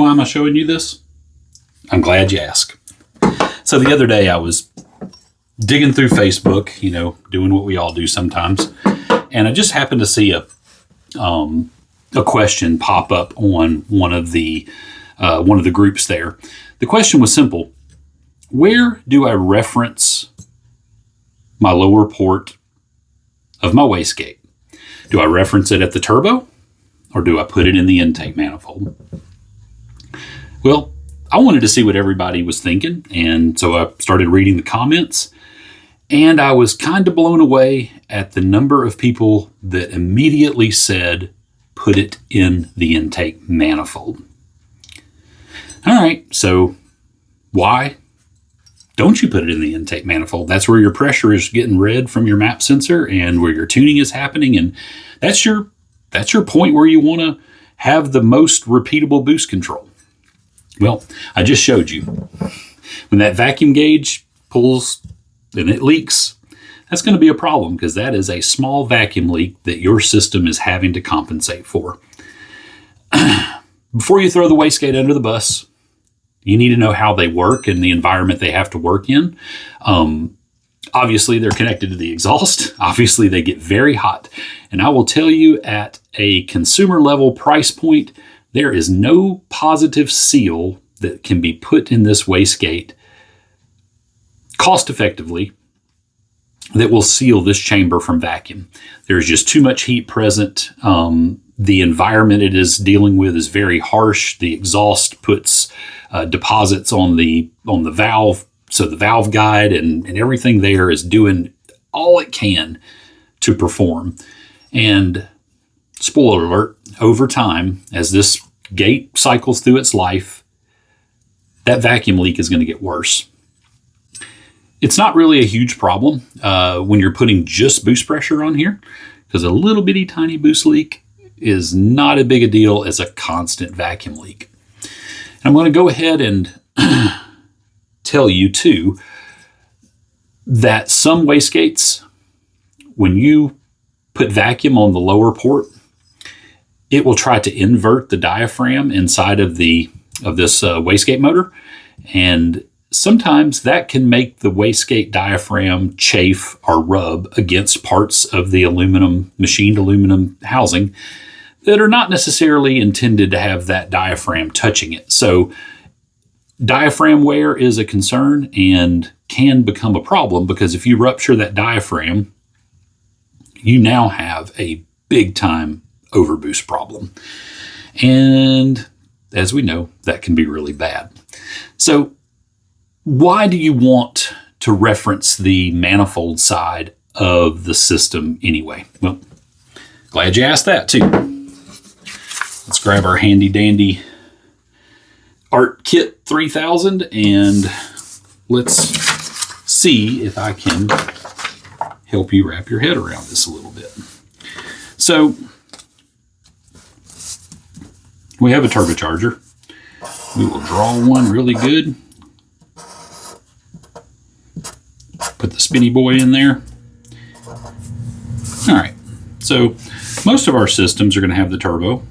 why am I showing you this? I'm glad you asked. So the other day I was digging through Facebook, doing what we all do sometimes. And I just happened to see a question pop up on one of the groups there. The question was simple. Where do I reference my lower port of my wastegate? Do I reference it at the turbo, or do I put it in the intake manifold? Well, I wanted to see what everybody was thinking, and so I started reading the comments, and I was kind of blown away at the number of people that immediately said, put it in the intake manifold. All right, so why don't you put it in the intake manifold? That's where your pressure is getting read from your map sensor and where your tuning is happening. And that's your point where you want to have the most repeatable boost control. Well, I just showed you. When that vacuum gauge pulls and it leaks, that's going to be a problem because that is a small vacuum leak that your system is having to compensate for. Before you throw the wastegate under the bus, you need to know how they work and the environment they have to work in. Obviously, they're connected to the exhaust. Obviously, they get very hot. And I will tell you, at a consumer level price point, there is no positive seal that can be put in this wastegate cost effectively that will seal this chamber from vacuum. There's just too much heat present. The environment it is dealing with is very harsh. The exhaust puts deposits on the valve, so the valve guide and everything there is doing all it can to perform. And spoiler alert, over time, as this gate cycles through its life, that vacuum leak is going to get worse. It's not really a huge problem when you're putting just boost pressure on here, because a little bitty tiny boost leak is not as big a deal as a constant vacuum leak. And I'm going to go ahead and tell you too that some wastegates, when you put vacuum on the lower port, it will try to invert the diaphragm inside of this wastegate motor, and sometimes that can make the wastegate diaphragm chafe or rub against parts of the machined aluminum housing that are not necessarily intended to have that diaphragm touching it. So diaphragm wear is a concern and can become a problem, because if you rupture that diaphragm, you now have a big time overboost problem. And as we know, that can be really bad. So why do you want to reference the manifold side of the system anyway? Well, glad you asked that too. Let's grab our handy dandy Art Kit 3000 and let's see if I can help you wrap your head around this a little bit. So we have a turbocharger. We will draw one really good. Put the spinny boy in there. All right, so most of our systems are going to have the turbo,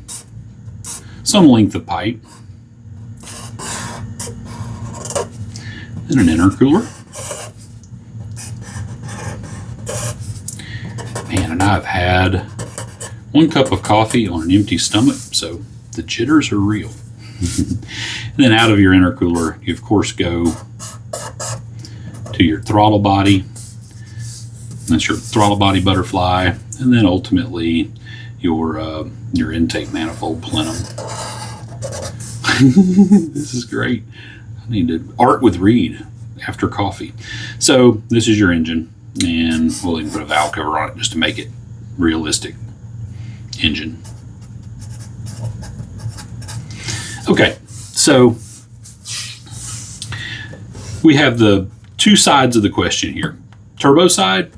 some length of pipe, and an intercooler. Man, and I've had 1 cup of coffee on an empty stomach, so the jitters are real. And then out of your intercooler, you of course go to your throttle body. That's your throttle body butterfly, and then ultimately your intake manifold plenum. This is great. I need to art with Reed after coffee. So this is your engine, and we'll even put a valve cover on it just to make it realistic engine. Okay, so we have the two sides of the question here. Turbo side,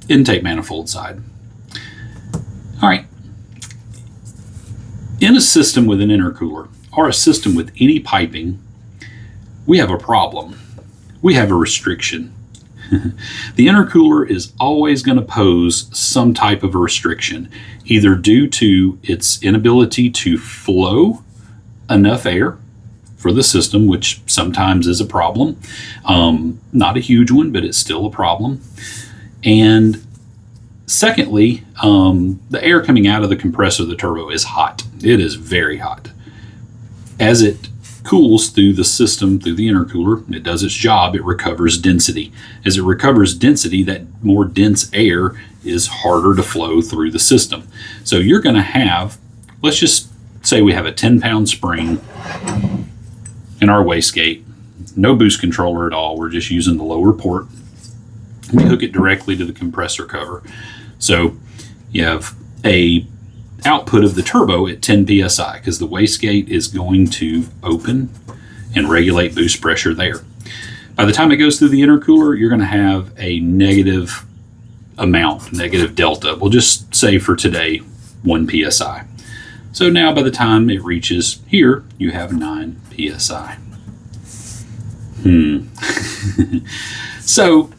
intake manifold side. All right. In a system with an intercooler or a system with any piping, we have a problem. We have a restriction. The intercooler is always going to pose some type of a restriction, either due to its inability to flow enough air for the system, which sometimes is a problem. Not a huge one, but it's still a problem. And secondly, the air coming out of the compressor of the turbo is hot. It is very hot. As it cools through the system, through the intercooler, it does its job. It recovers density. As it recovers density, that more dense air is harder to flow through the system. So you're going to have, let's just say we have a 10-pound spring in our wastegate, no boost controller at all. We're just using the lower port. We hook it directly to the compressor cover. So you have a output of the turbo at 10 psi because the wastegate is going to open and regulate boost pressure there. By the time it goes through the intercooler, you're going to have a negative amount, negative delta. We'll just say for today 1 psi. So now by the time it reaches here, you have 9 psi. So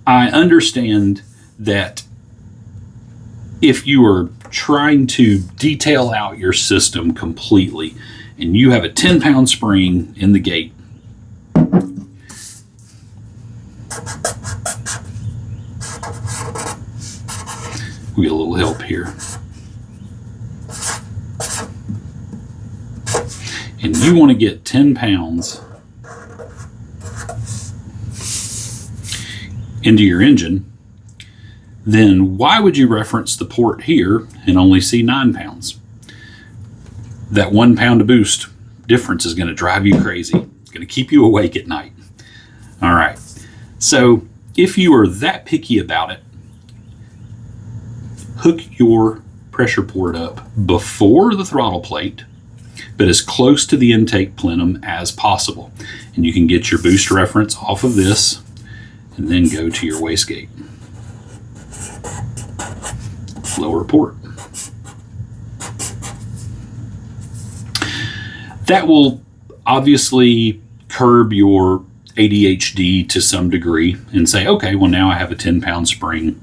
I understand that if you are trying to detail out your system completely and you have a 10-pound spring in the gate, we get a little help here. And you want to get 10 pounds into your engine, then why would you reference the port here and only see 9 pounds? That 1 pound of boost difference is going to drive you crazy. It's going to keep you awake at night. All right. So if you are that picky about it, hook your pressure port up before the throttle plate, but as close to the intake plenum as possible. And you can get your boost reference off of this and then go to your wastegate. Lower port. That will obviously curb your ADHD to some degree and say, okay, well now I have a 10-pound spring.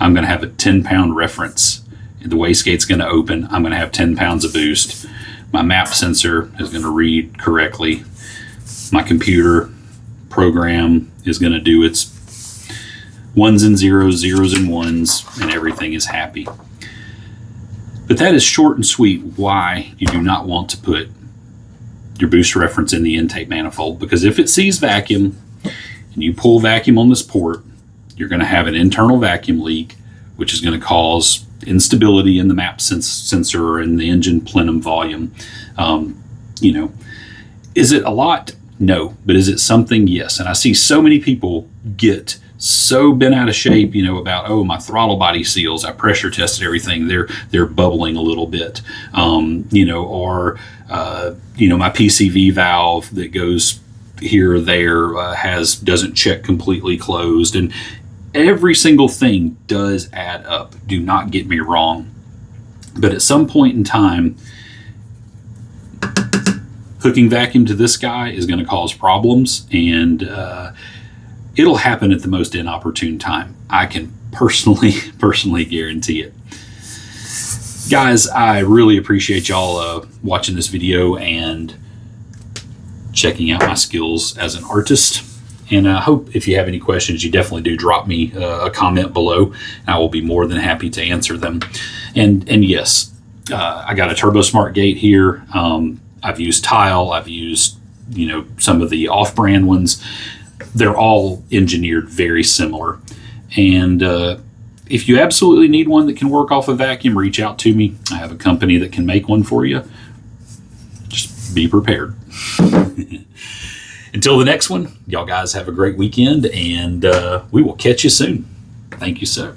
I'm going to have a 10-pound reference. The wastegate's going to open. I'm going to have 10 pounds of boost. My map sensor is going to read correctly. My computer program is going to do its ones and zeros, zeros and ones, and everything is happy. But that is short and sweet why you do not want to put your boost reference in the intake manifold, because if it sees vacuum and you pull vacuum on this port, you're going to have an internal vacuum leak, which is going to cause instability in the map sensor and the engine plenum volume. Is it a lot? No. But is it something? Yes. And I see so many people get so bent out of shape, about, oh, my throttle body seals, I pressure tested everything, they're bubbling a little bit, or my PCV valve that goes here or there doesn't check completely closed, and every single thing does add up. Do not get me wrong, but at some point in time, hooking vacuum to this guy is going to cause problems, and it'll happen at the most inopportune time. I can personally guarantee it. Guys, I really appreciate y'all watching this video and checking out my skills as an artist. And I hope if you have any questions, you definitely do drop me a comment below. I will be more than happy to answer them. And yes, I got a Turbo Smart gate here. I've used Tile. I've used, some of the off-brand ones. They're all engineered very similar. And if you absolutely need one that can work off a vacuum, reach out to me. I have a company that can make one for you. Just be prepared. Until the next one, y'all guys have a great weekend, and we will catch you soon. Thank you, sir.